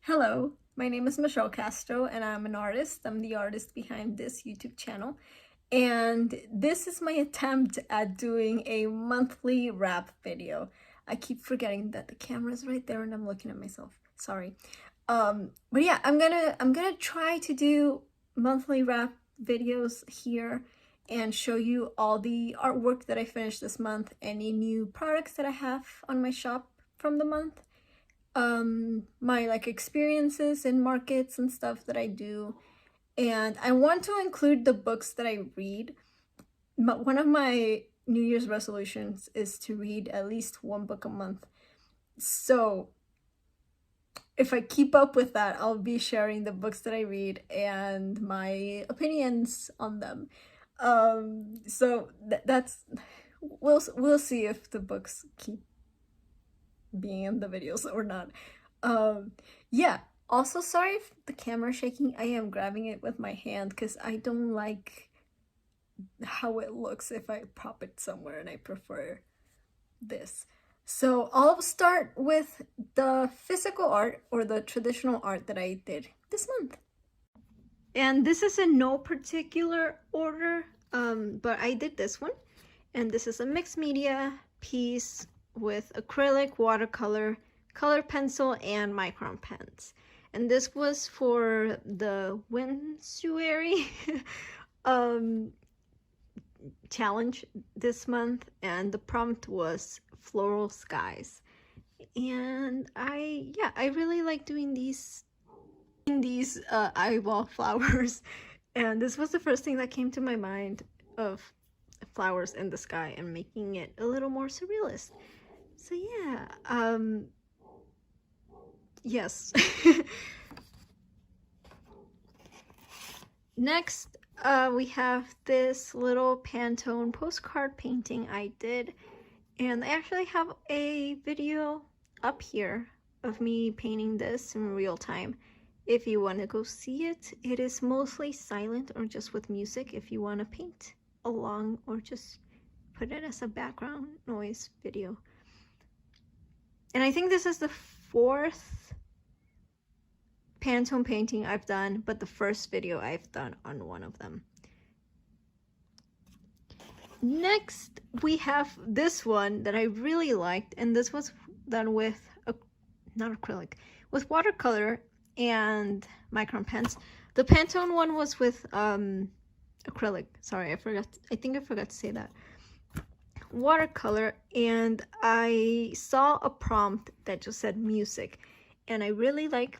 Hello, my name is Michelle Castro and I'm an artist. I'm the artist behind this YouTube channel. And this is my attempt at doing a monthly wrap video. I keep forgetting that the camera's right there and I'm looking at myself. Sorry. But yeah, I'm gonna try to do monthly wrap videos here and show you all the artwork that I finished this month, any new products that I have on my shop from the month, my like experiences in markets and stuff that I do. And I want to include the books that I read. One of my New Year's resolutions is to read at least one book a month. So if I keep up with that, I'll be sharing the books that I read and my opinions on them. So that's we'll see if the books keep being in the videos or not. Yeah, also sorry if the camera's shaking. I am grabbing it with my hand because I don't like how it looks if I prop it somewhere, and I prefer this. So I'll start with the physical art or the traditional art that I did this month. And this is in no particular order, but I did this one. And this is a mixed media piece with acrylic, watercolor, color pencil, and micron pens. And this was for the Winsuary challenge this month, and the prompt was floral skies. And I really like doing these eyeball flowers, and this was the first thing that came to my mind of flowers in the sky and making it a little more surrealist. So yeah, yes. Next, we have this little Pantone postcard painting I did, and I actually have a video up here of me painting this in real time. If you want to go see it, it is mostly silent or just with music if you want to paint along or just put it as a background noise video. And I think this is the fourth Pantone painting I've done, but the first video I've done on one of them. Next, we have this one that I really liked, and this was done with not acrylic, with watercolor and micron pens. The Pantone one was with acrylic. Sorry, I think I forgot to say that. Watercolor, and I saw a prompt that just said music, and I really like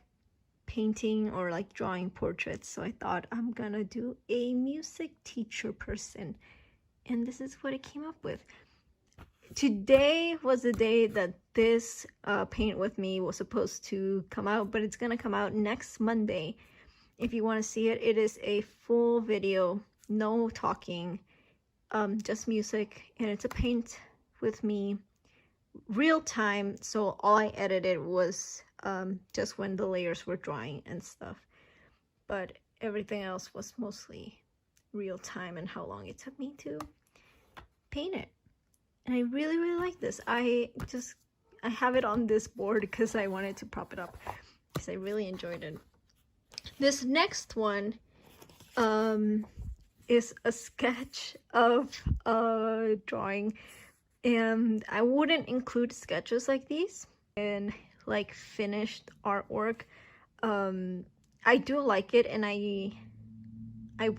painting or like drawing portraits, so I thought I'm gonna do a music teacher person, and this is what I came up with. Today was the day that this paint with me was supposed to come out, but it's gonna come out next Monday. If you want to see it, it is a full video, no talking, just music, and it's a paint with me real time, so all I edited was just when the layers were drying and stuff, but everything else was mostly real time and how long it took me to paint it. And I really like this. I have it on this board because I wanted to prop it up because I really enjoyed it. This next one is a sketch of a drawing, and I wouldn't include sketches like these in like finished artwork. I do like it, and I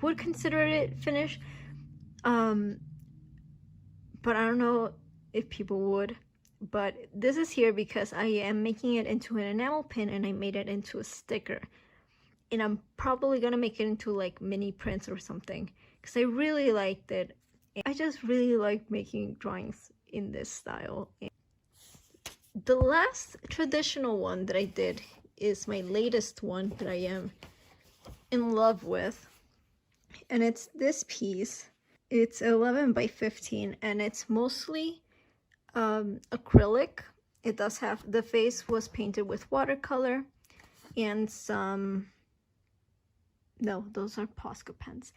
would consider it finished, but I don't know if people would. But this is here because I am making it into an enamel pin, and I made it into a sticker, and I'm probably gonna make it into like mini prints or something because I really liked it. I just really like making drawings in this style. The last traditional one that I did is my latest one that I am in love with, and it's this piece. It's 11 by 15, and it's mostly acrylic. It does have, the face was painted with watercolor and some, no, those are Posca pens.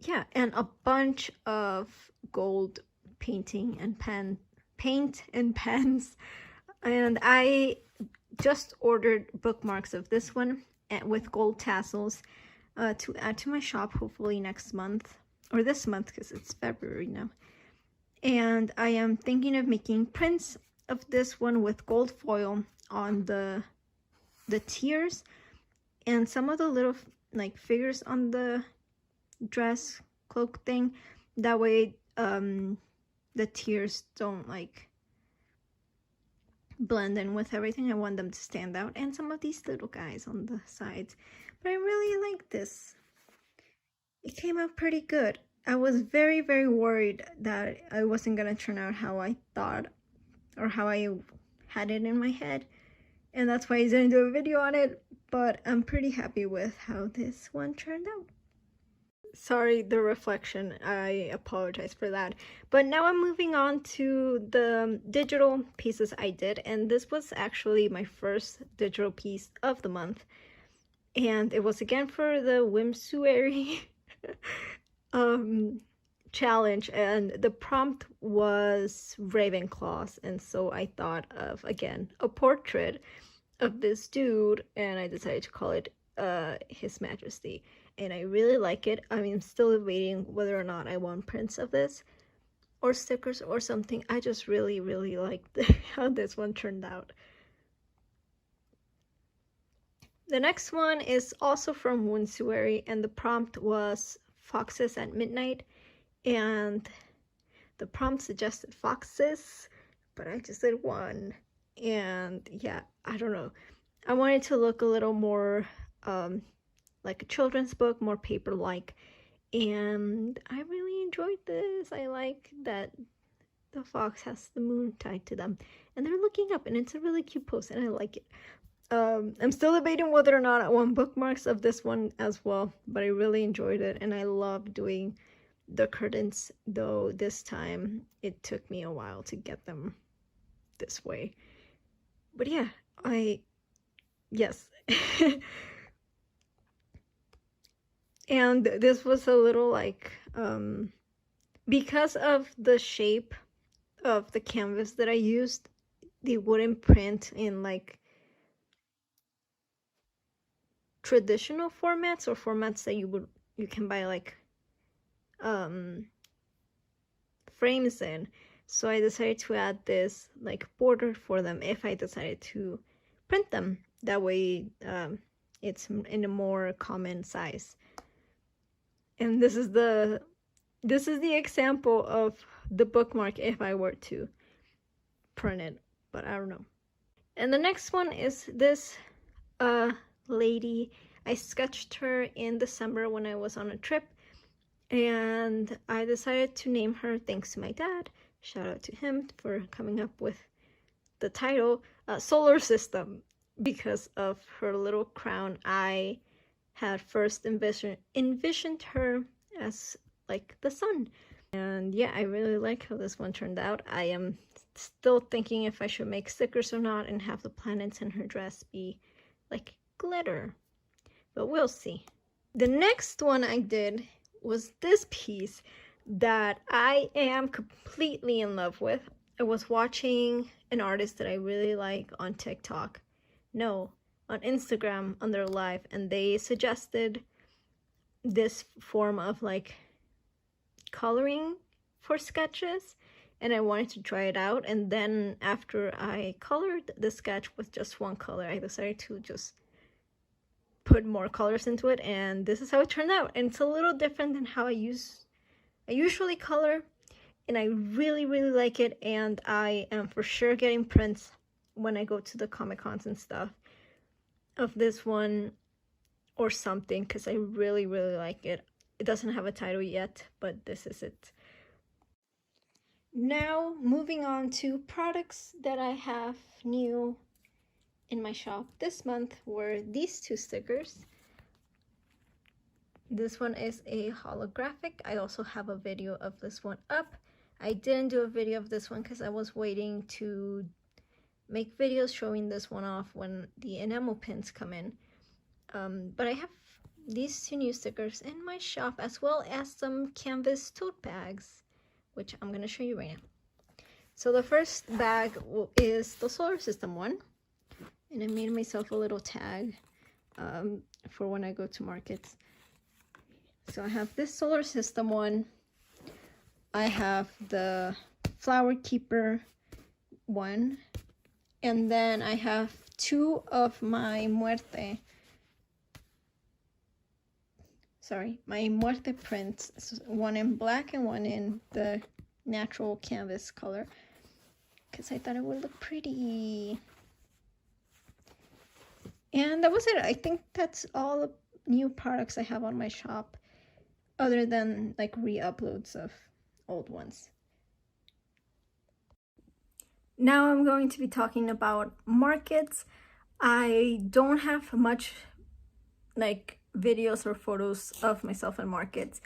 Yeah, and a bunch of gold paint and pens. And I just ordered bookmarks of this one with gold tassels to add to my shop hopefully next month, or this month because it's February now. And I am thinking of making prints of this one with gold foil on the tears and some of the little like figures on the dress cloak thing. That way the tears don't like blend in with everything. I want them to stand out, and some of these little guys on the sides. But I really like this. It came out pretty good. I was very worried that I wasn't gonna turn out how I thought or how I had it in my head, and that's why I didn't do a video on it, but I'm pretty happy with how this one turned out. Sorry, the reflection, I apologize for that. But now I'm moving on to the digital pieces I did, and this was actually my first digital piece of the month, and it was again for the Whimsuary challenge, and the prompt was Ravenclaws, and so I thought of, again, a portrait of this dude, and I decided to call it His Majesty. And I really like it. I mean, I'm still debating whether or not I want prints of this or stickers or something. I just really liked how this one turned out. The next one is also from Whimsuary, and the prompt was Foxes at Midnight, and the prompt suggested foxes, but I just did one. And yeah, I don't know, I wanted to look a little more like a children's book, more paper-like, and I really enjoyed this. I like that the fox has the moon tied to them, and they're looking up, and it's a really cute pose, and I like it. I'm still debating whether or not I want bookmarks of this one as well, but I really enjoyed it, and I love doing the curtains, though this time it took me a while to get them this way. But yeah, yes. And this was a little like, because of the shape of the canvas that I used, they wouldn't print in like traditional formats or formats that you can buy like frames in. So I decided to add this like border for them if I decided to print them. That way it's in a more common size. And this is the example of the bookmark if I were to print it, but I don't know. And the next one is this lady. I sketched her in December when I was on a trip, and I decided to name her, thanks to my dad, shout out to him for coming up with the title, Solar System, because of her little crown. I had first envisioned her as like the sun. And yeah, I really like how this one turned out. I am still thinking if I should make stickers or not and have the planets in her dress be like glitter, but we'll see. The next one I did was this piece that I am completely in love with. I was watching an artist that I really like on TikTok, no, on Instagram, on their live, and they suggested this form of like coloring for sketches, and I wanted to try it out. And then after I colored the sketch with just one color, I decided to just put more colors into it, and this is how it turned out. And it's a little different than how I usually color, and I really like it, and I am for sure getting prints when I go to the Comic-Cons and stuff of this one or something, because I really like it. It doesn't have a title yet, but this is it. Now moving on to products that I have new in my shop this month were these two stickers. This one is a holographic. I also have a video of this one up. I didn't do a video of this one because I was waiting to make videos showing this one off when the enamel pins come in. But I have these two new stickers in my shop, as well as some canvas tote bags, which I'm gonna show you right now. So the first bag is the Solar System one, And I made myself a little tag for when I go to markets. So I have this solar system one. I have the flower keeper one. And then I have two of my Muerte prints, one in black and one in the natural canvas color, because I thought it would look pretty. And that was it. I think that's all the new products I have on my shop, other than like re-uploads of old ones. Now I'm going to be talking about markets. I don't have much like videos or photos of myself in markets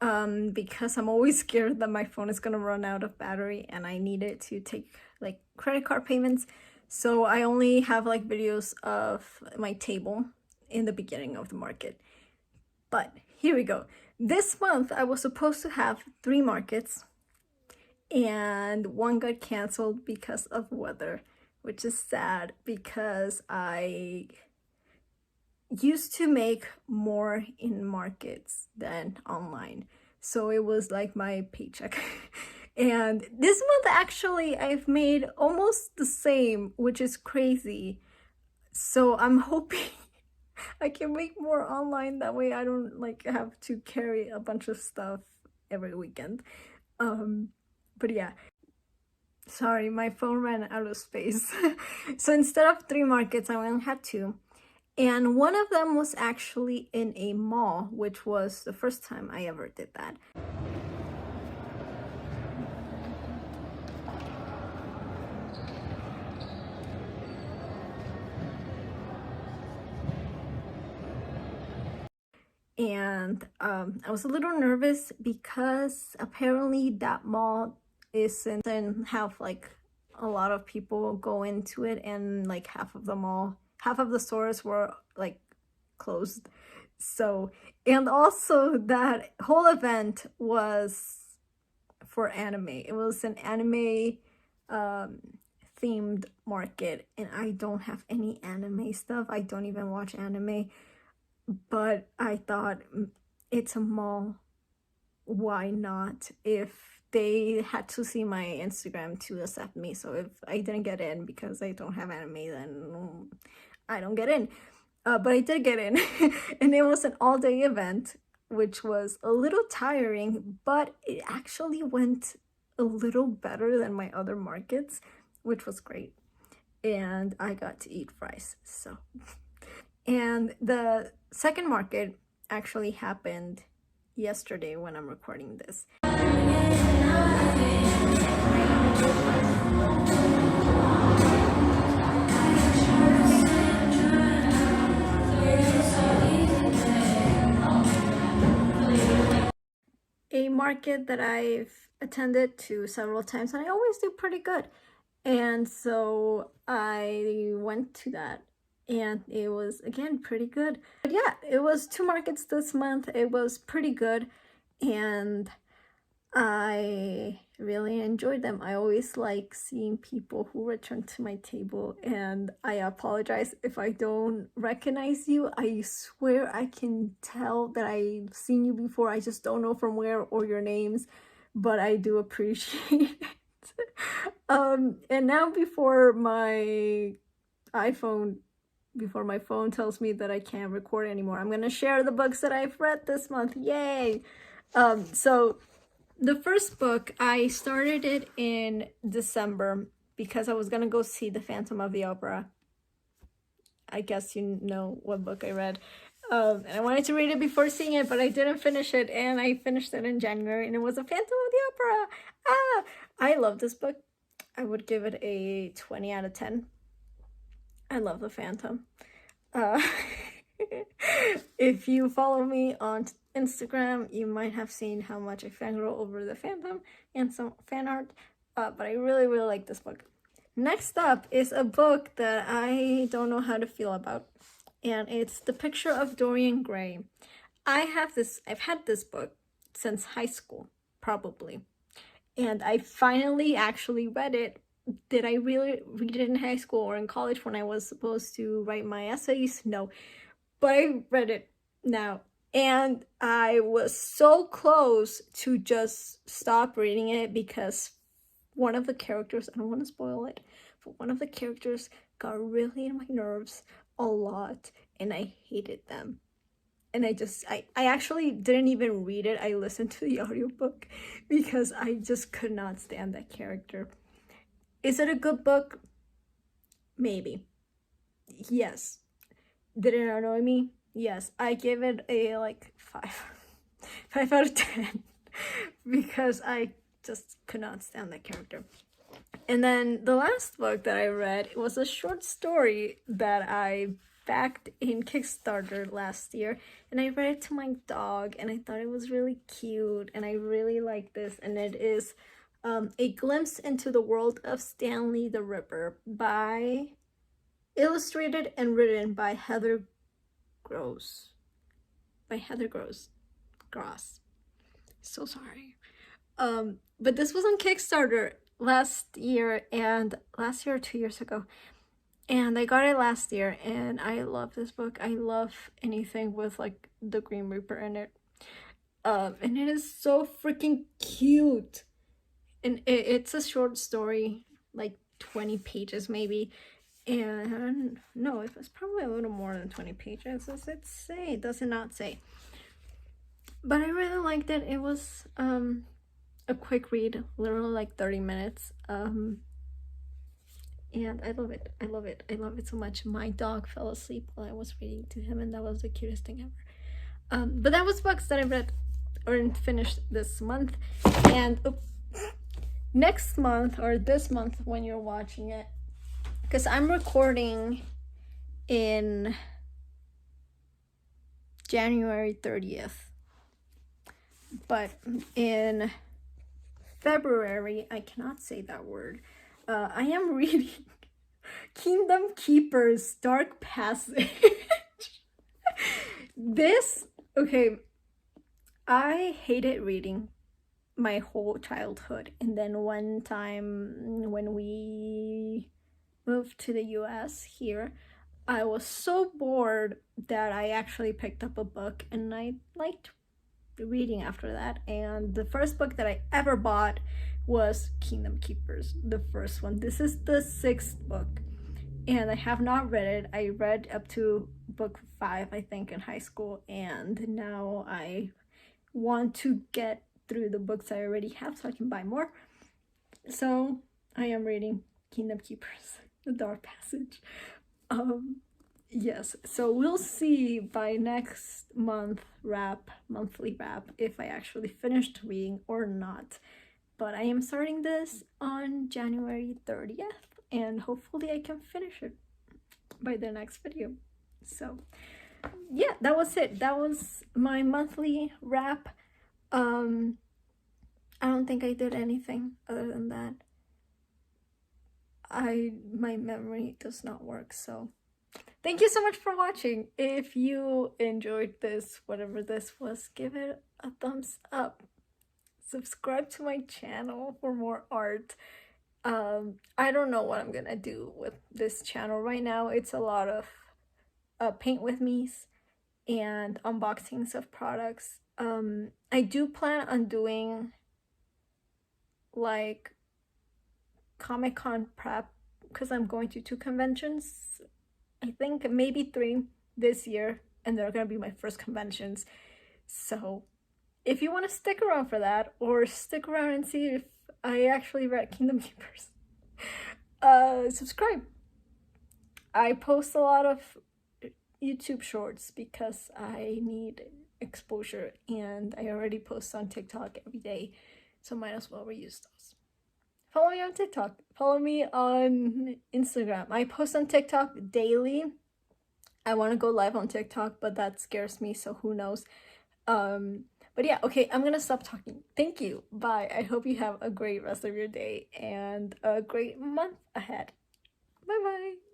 because I'm always scared that my phone is gonna run out of battery and I need it to take like credit card payments. So I only have like videos of my table in the beginning of the market. But here we go. This month I was supposed to have 3 markets and one got canceled because of weather, which is sad because I used to make more in markets than online. So it was like my paycheck. And this month actually I've made almost the same, which is crazy. So I'm hoping I can make more online, that way I don't like have to carry a bunch of stuff every weekend. But yeah, sorry, my phone ran out of space. So instead of 3 markets I only had 2. And one of them was actually in a mall, which was the first time I ever did that. And I was a little nervous because apparently that mall doesn't have like a lot of people go into it, and like half of the stores were like closed. So, and also that whole event was for anime. It was an anime themed market, and I don't have any anime stuff. I don't even watch anime. But I thought, it's a mall, why not? If they had to see my Instagram to accept me. So if I didn't get in because I don't have anime, then I don't get in. But I did get in. And it was an all-day event, which was a little tiring, but it actually went a little better than my other markets, which was great. And I got to eat fries, so. And the second market actually happened yesterday when I'm recording this. A market that I've attended to several times, and I always do pretty good. And so I went to that, and it was again pretty good. But yeah, it was 2 markets this month. It was pretty good, and I really enjoyed them. I always like seeing people who return to my table, and I apologize if I don't recognize you. I swear I can tell that I've seen you before. I just don't know from where or your names, but I do appreciate it. And now before my phone tells me that I can't record anymore, I'm gonna share the books that I've read this month. Yay! So the first book, I started it in December because I was gonna go see The Phantom of the Opera. I guess you know what book I read. And I wanted to read it before seeing it, but I didn't finish it, and I finished it in January, and it was A Phantom of the Opera. I love this book. I would give it a 20 out of 10. I love the Phantom. If you follow me on Instagram, you might have seen how much I fangirl over the Phantom and some fan art, but I really like this book. Next up is a book that I don't know how to feel about, and it's The Picture of Dorian Gray. I've had this book since high school, probably, and I finally actually read it Did I really read it in high school or in college when I was supposed to write my essays? No. But I read it now. And I was so close to just stop reading it because one of the characters, I don't want to spoil it, but one of the characters got really in my nerves a lot and I hated them. And I actually didn't even read it. I listened to the audiobook because I just could not stand that character. Is it a good book? Maybe. Yes. Did it annoy me? Yes. I give it a like 5. 5 out of 10 because I just could not stand that character. And then the last book that I read, it was a short story that I backed in Kickstarter last year, and I read it to my dog and I thought it was really cute and I really like this, and it is A Glimpse into the World of Stanley the Ripper, illustrated and written by Heather Gross. Gross. So sorry. But this was on Kickstarter last year or 2 years ago. And I got it last year and I love this book. I love anything with like the Grim Reaper in it. And it is so freaking cute. And it's a short story, like 20 pages maybe. And no, it was probably a little more than 20 pages. Does it say? Does it not say? But I really liked it. It was a quick read, literally like 30 minutes. And I love it. I love it. I love it so much. My dog fell asleep while I was reading to him, and that was the cutest thing ever. But that was books that I read or finished this month. And next month, or this month when you're watching it, because I'm recording in January 30th. But in February, I cannot say that word. I am reading Kingdom Keeper's Dark Passage. Okay, I hated reading my whole childhood. And then one time when we moved to the US here, I was so bored that I actually picked up a book and I liked reading after that. And the first book that I ever bought was Kingdom Keepers, the first one. This is the 6th book and I have not read it. I read up to book 5, I think, in high school, and now I want to get through the books I already have so I can buy more. So I am reading Kingdom Keepers, The Dark Passage. Yes, so we'll see by next monthly wrap, if I actually finished reading or not. But I am starting this on January 30th, and hopefully I can finish it by the next video. So yeah, that was it. That was my monthly wrap. I don't think I did anything other than that. My memory does not work, so thank you so much for watching. If you enjoyed this, whatever this was, give it a thumbs up. Subscribe to my channel for more art. I don't know what I'm gonna do with this channel right now. It's a lot of paint with me's and unboxings of products. I do plan on doing like Comic-Con prep because I'm going to 2 conventions, I think maybe 3 this year, and they're gonna be my first conventions. So if you want to stick around for that, or stick around and see if I actually read Kingdom Keepers, subscribe. I post a lot of YouTube shorts because I need exposure, and I already post on TikTok every day, so might as well reuse those. Follow me on TikTok. Follow me on Instagram. I post on TikTok daily. I want to go live on TikTok, but that scares me, so who knows. But yeah, okay, I'm gonna stop talking. Thank you. Bye. I hope you have a great rest of your day and a great month ahead. Bye bye.